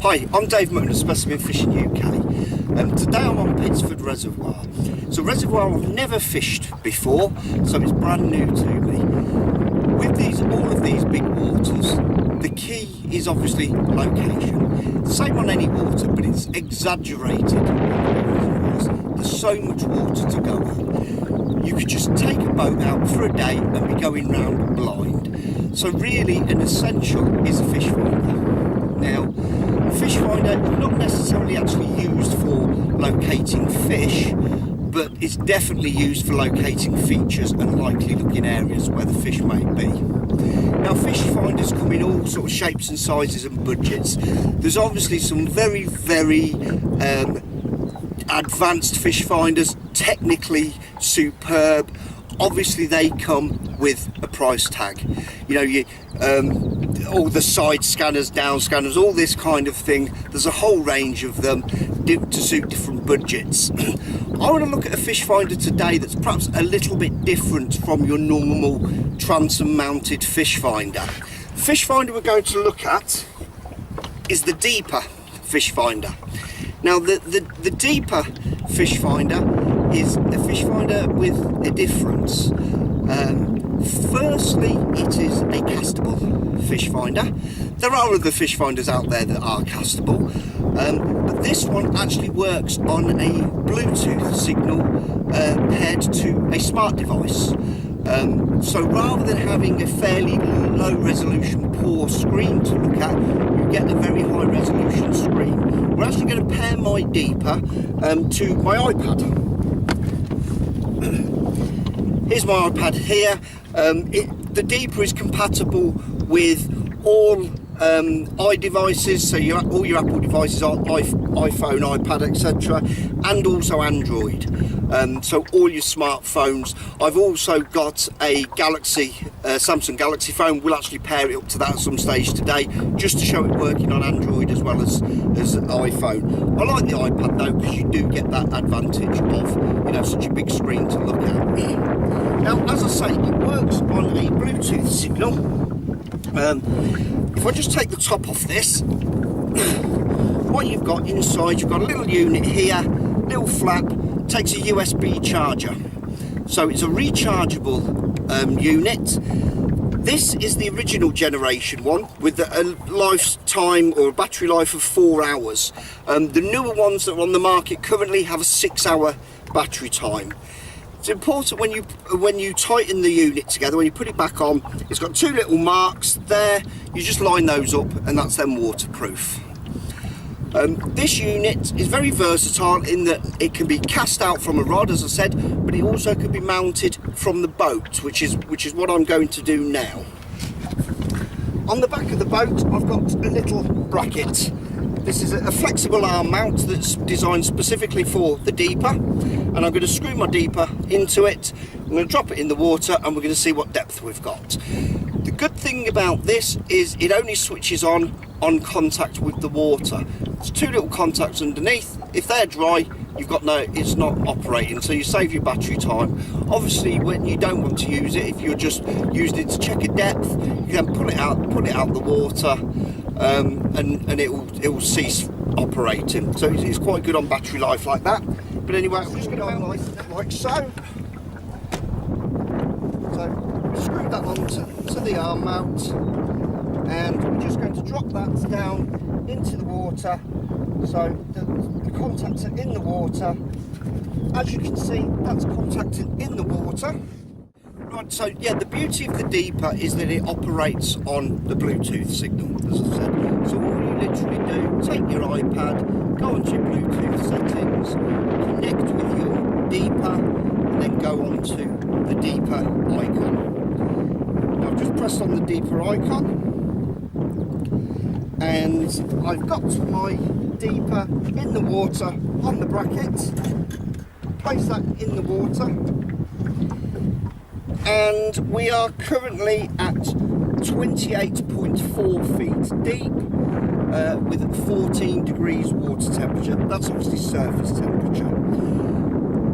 Hi, I'm Dave Mutton of Specimen Fishing UK. Today I'm on Pitsford Reservoir. It's a reservoir I've never fished before, so it's brand new to me. With all of these big waters, the key is obviously location. Same on any water, but it's exaggerated. There's so much water to go on. You could just take a boat out for a day and be going round blind. So really an essential is a fish finder. Now, a fish finder is not necessarily actually used for locating fish, but it's definitely used for locating features and likely looking areas where the fish may be. Now, fish finders come in all sort of shapes and sizes and budgets. There's obviously some very, very advanced fish finders, technically superb. Obviously they come with a price tag. You know, all the side scanners, down scanners, all this kind of thing. There's a whole range of them to suit different budgets. I want to look at a fish finder today that's perhaps a little bit different from your normal transom mounted fish finder. The fish finder we're going to look at is the deeper fish finder. Now the deeper fish finder is a fish finder with a difference. Firstly, it is a castable fish finder. There are other fish finders out there that are castable, but this one actually works on a Bluetooth signal paired to a smart device. So rather than having a fairly low resolution poor screen to look at, you get a very high resolution screen. We're actually going to pair my deeper to my iPad. Here's my iPad here. The deeper is compatible with all iDevices, so all your Apple devices are iPhone, iPad, etc., and also Android. So all your smartphones. I've also got a Samsung Galaxy phone. We'll actually pair it up to that at some stage today, just to show it working on Android as well as iPhone. I like the iPad though, because you do get that advantage of, you know, such a big screen to look at. Now, as I say, it works on a Bluetooth signal. If I just take the top off this, what you've got inside, you've got a little unit here, little flap, takes a USB charger. So it's a rechargeable unit. This is the original generation one with a lifetime or a battery life of 4 hours. The newer ones that are on the market currently have a 6-hour battery time. It's important when you tighten the unit together, when you put it back on, it's got two little marks there. You just line those up and that's then waterproof. This unit is very versatile in that it can be cast out from a rod, as I said, but it also can be mounted from the boat, which is what I'm going to do now. On the back of the boat, I've got a little bracket. This is a flexible arm mount that's designed specifically for the deeper, and I'm going to screw my deeper into it. I'm going to drop it in the water and we're going to see what depth we've got. The good thing about this is it only switches on contact with the water. There's two little contacts underneath. If they're dry, it's not operating, so you save your battery time. Obviously, when you don't want to use it, if you're just using it to check a depth, you can pull it out the water, and it will cease operating. So it's quite good on battery life like that. But anyway, I'm just going to mount like so. So screw that onto the arm mount, and we're just going to drop that down into the water. So the contacts are in the water. As you can see, that's contacting in the water. Right, so yeah, the beauty of the deeper is that it operates on the Bluetooth signal, as I said. So all you literally do, take your iPad, go onto your Bluetooth settings, connect with your deeper, and then go on to the deeper icon. Now I've just pressed on the deeper icon, and I've got my deeper in the water on the bracket. Place that in the water, and we are currently at 28.4 feet deep with 14 degrees water temperature. That's obviously surface temperature.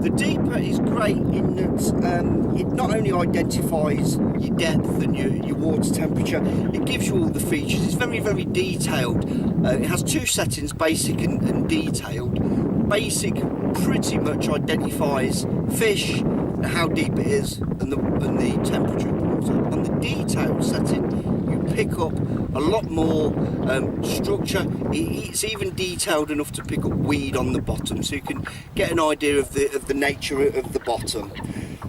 The deeper is great in that it not only identifies your depth and your water temperature, it gives you all the features. It's very, very detailed. It has two settings, basic and detailed. Basic pretty much identifies fish, how deep it is, and the temperature of the water. On the detailed setting, you pick up a lot more structure. It's even detailed enough to pick up weed on the bottom, so you can get an idea of the nature of the bottom.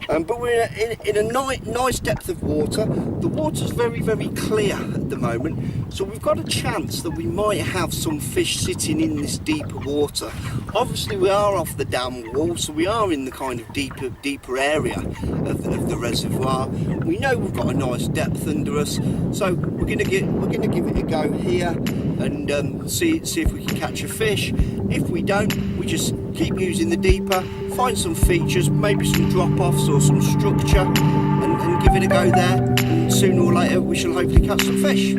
But we're in a nice depth of water. The water's very, very clear at the moment, so we've got a chance that we might have some fish sitting in this deeper water. Obviously we are off the dam wall, so we are in the kind of deeper area of the reservoir. We know we've got a nice depth under us, so we're going to give it a go here and see if we can catch a fish. If we don't, we just keep using the deeper, find some features, maybe some drop-offs or some structure, and give it a go there, and sooner or later we shall hopefully catch some fish.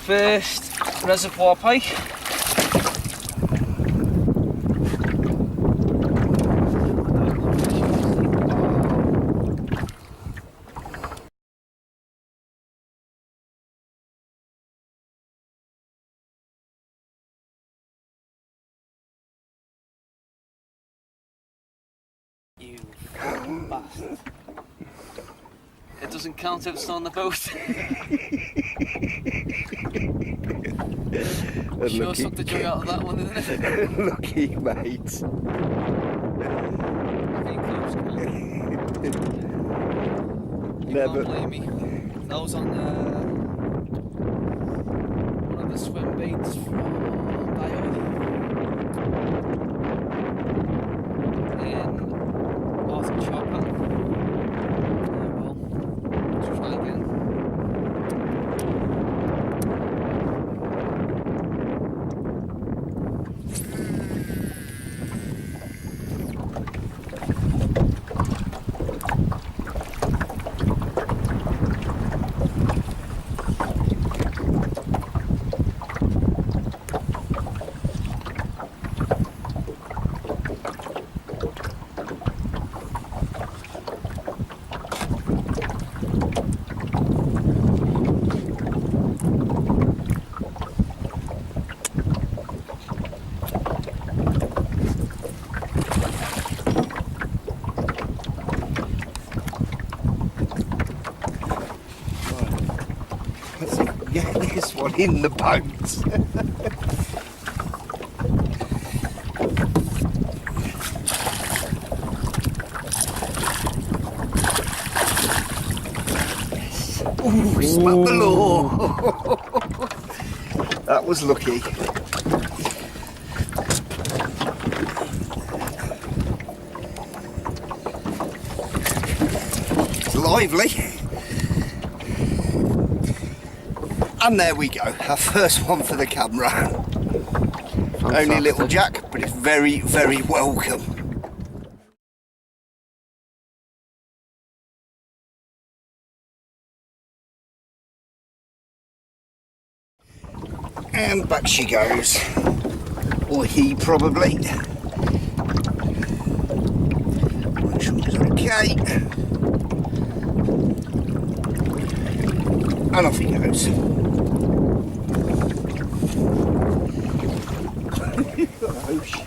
First reservoir pike. You bastard. It doesn't count if it's on the boat. Sure sucked the joy out of that one, didn't it? Lucky, mate. You can't blame me. That was on one of the swim baits from Diode in Arctic Chopper. Well, let's try again. this one in the boat. Ooh, we smelt the lure. That was lucky. It's lively. And there we go, our first one for the camera. Fantastic. Only a little jack, but it's very, very welcome. And back she goes, or he probably. Make sure it's okay. And off he goes. Oh, shit.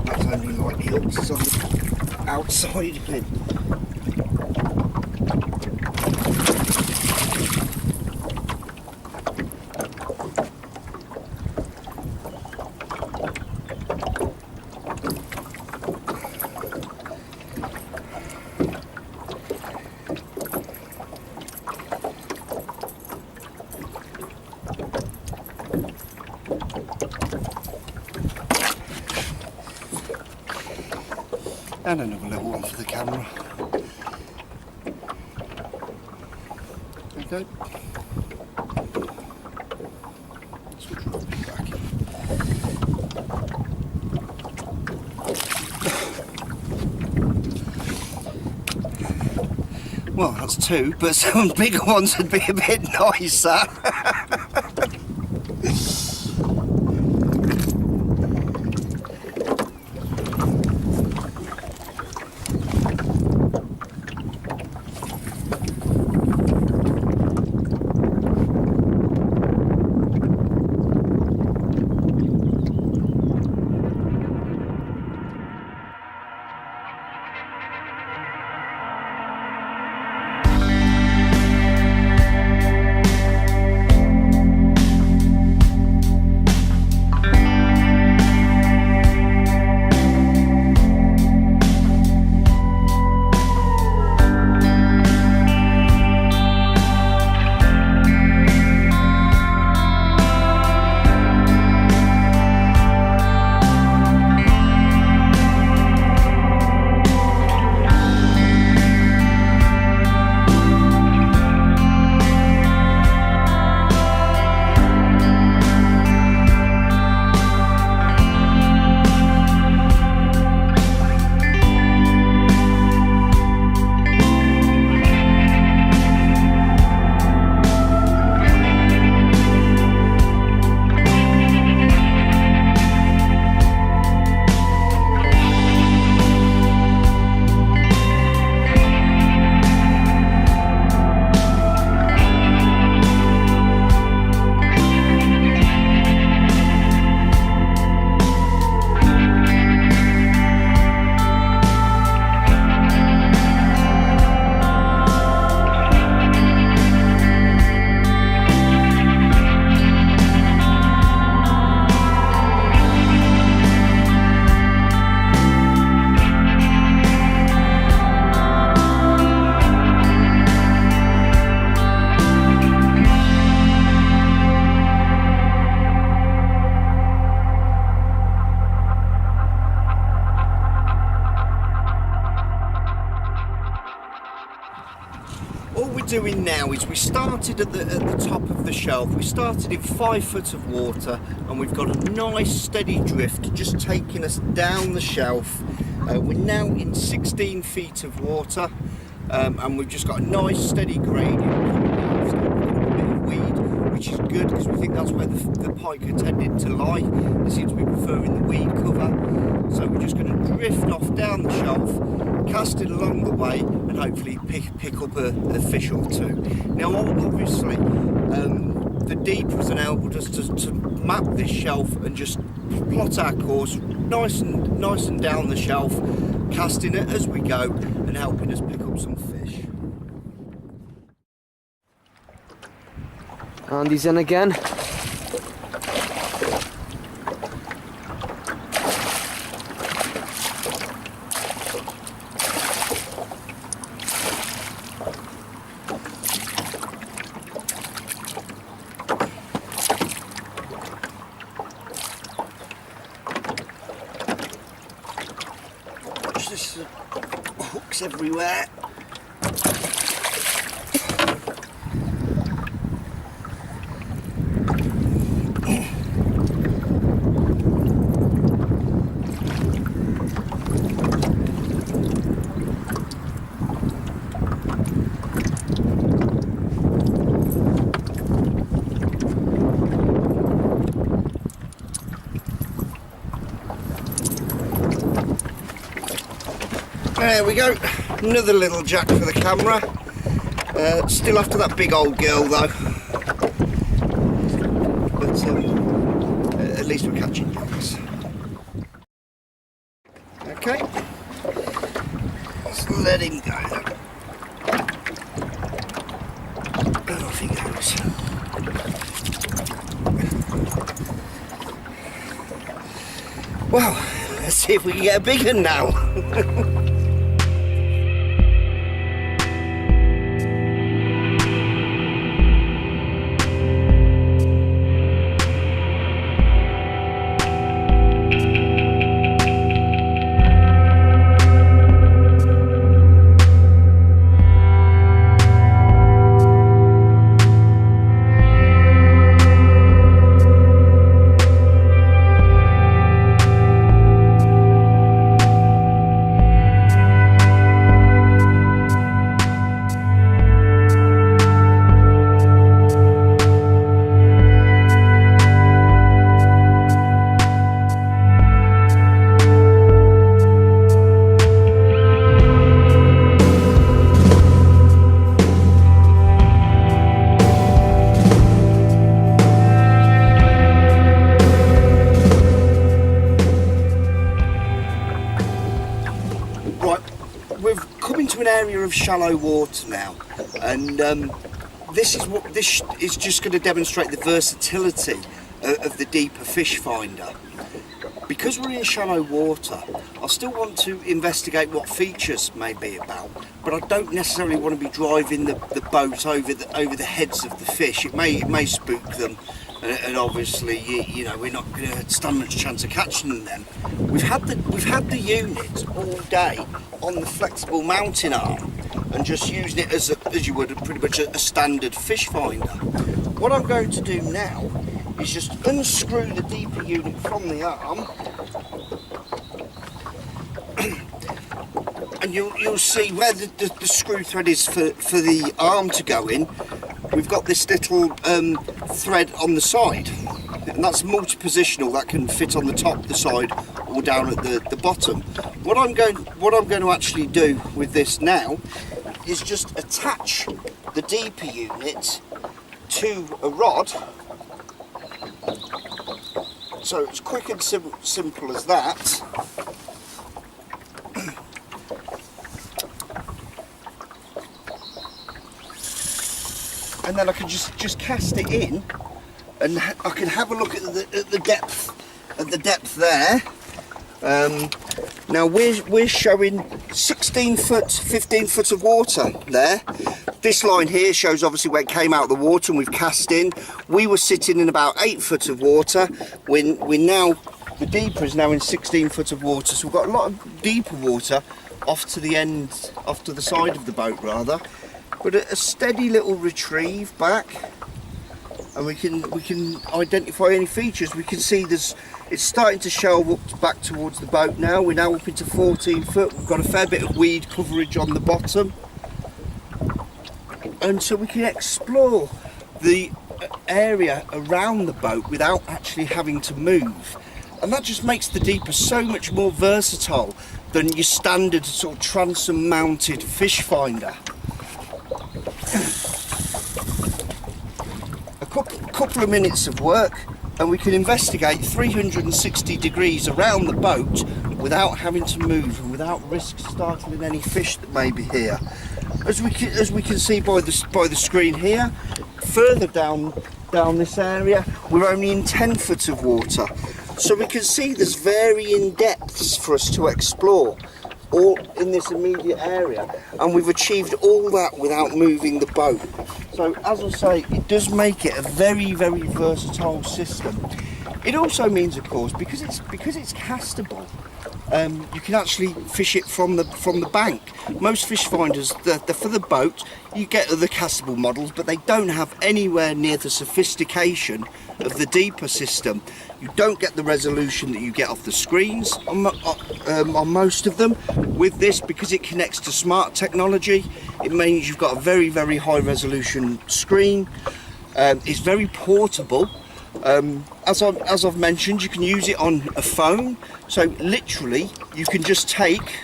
That's only like the outside again. And another little one for the camera. Okay. So drop it back in. Well, that's two, but some bigger ones would be a bit nicer. Doing now is we started at the top of the shelf. We started in 5 foot of water and we've got a nice steady drift just taking us down the shelf. We're now in 16 feet of water and we've just got a nice steady gradient coming down. We've got a bit of weed, which is good because we think that's where the pike are tending to lie. They seem to be preferring the weed cover. So we're just going to drift off down the shelf, cast it along the way and hopefully pick up a fish or two. Now obviously the deeper has enabled us to map this shelf and just plot our course nice and down the shelf, casting it as we go and helping us pick up some fish. Andy's in again. Just hooks everywhere. There we go, another little jack for the camera. Still after that big old girl though. But at least we're catching jacks. Okay, let's let him go. And off he goes. Well, let's see if we can get a big one now. An area of shallow water now, and this is just going to demonstrate the versatility of the deeper fish finder. Because we're in shallow water, I still want to investigate what features may be about, but I don't necessarily want to be driving the boat over the heads of the fish. It may spook them, and obviously you know we're not going to stand much chance of catching them. We've had the unit all day on the flexible mounting arm and just using it as you would pretty much a standard fish finder. What I'm going to do now is just unscrew the deeper unit from the arm, and you'll see where the screw thread is for the arm to go in. We've got this little thread on the side, and that's multi-positional. That can fit on the top, the side, or down at the bottom. What I'm going to actually do with this now is just attach the deeper unit to a rod. So it's quick and simple as that. And then I can just cast it in, and I can have a look at the depth there. Now we're showing 16 foot, 15 foot of water there. This line here shows obviously where it came out of the water and we've cast in. We were sitting in about 8 foot of water. We're now, the deeper is now in 16 foot of water. So we've got a lot of deeper water off to the end, off to the side of the boat rather. But a steady little retrieve back, and we can identify any features. We can see it's starting to shelve up back towards the boat now. We're now up into 14 foot. We've got a fair bit of weed coverage on the bottom, and so we can explore the area around the boat without actually having to move. And that just makes the deeper so much more versatile than your standard sort of transom mounted fish finder. A couple of minutes of work and we can investigate 360 degrees around the boat without having to move and without risk startling any fish that may be here. As we can see by the screen here, further down this area, we're only in 10 foot of water. So we can see there's varying depths for us to explore all in this immediate area, and we've achieved all that without moving the boat. So as I say, it does make it a very, very versatile system. It also means, of course, because it's castable, you can actually fish it from the bank. Most fish finders, they're for the boat. You get other castable models, but they don't have anywhere near the sophistication of the deeper system. You don't get the resolution that you get off the screens on most of them. With this, because it connects to smart technology, it means you've got a very, very high resolution screen. It's very portable. As I've mentioned, you can use it on a phone, so literally you can just take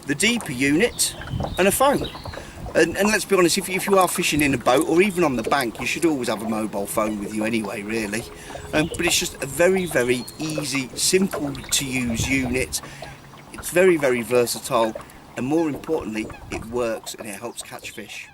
the deeper unit and a phone. And let's be honest, if you are fishing in a boat or even on the bank, you should always have a mobile phone with you anyway, really. But it's just a very, very easy, simple to use unit. It's very, very versatile, and more importantly, it works and it helps catch fish.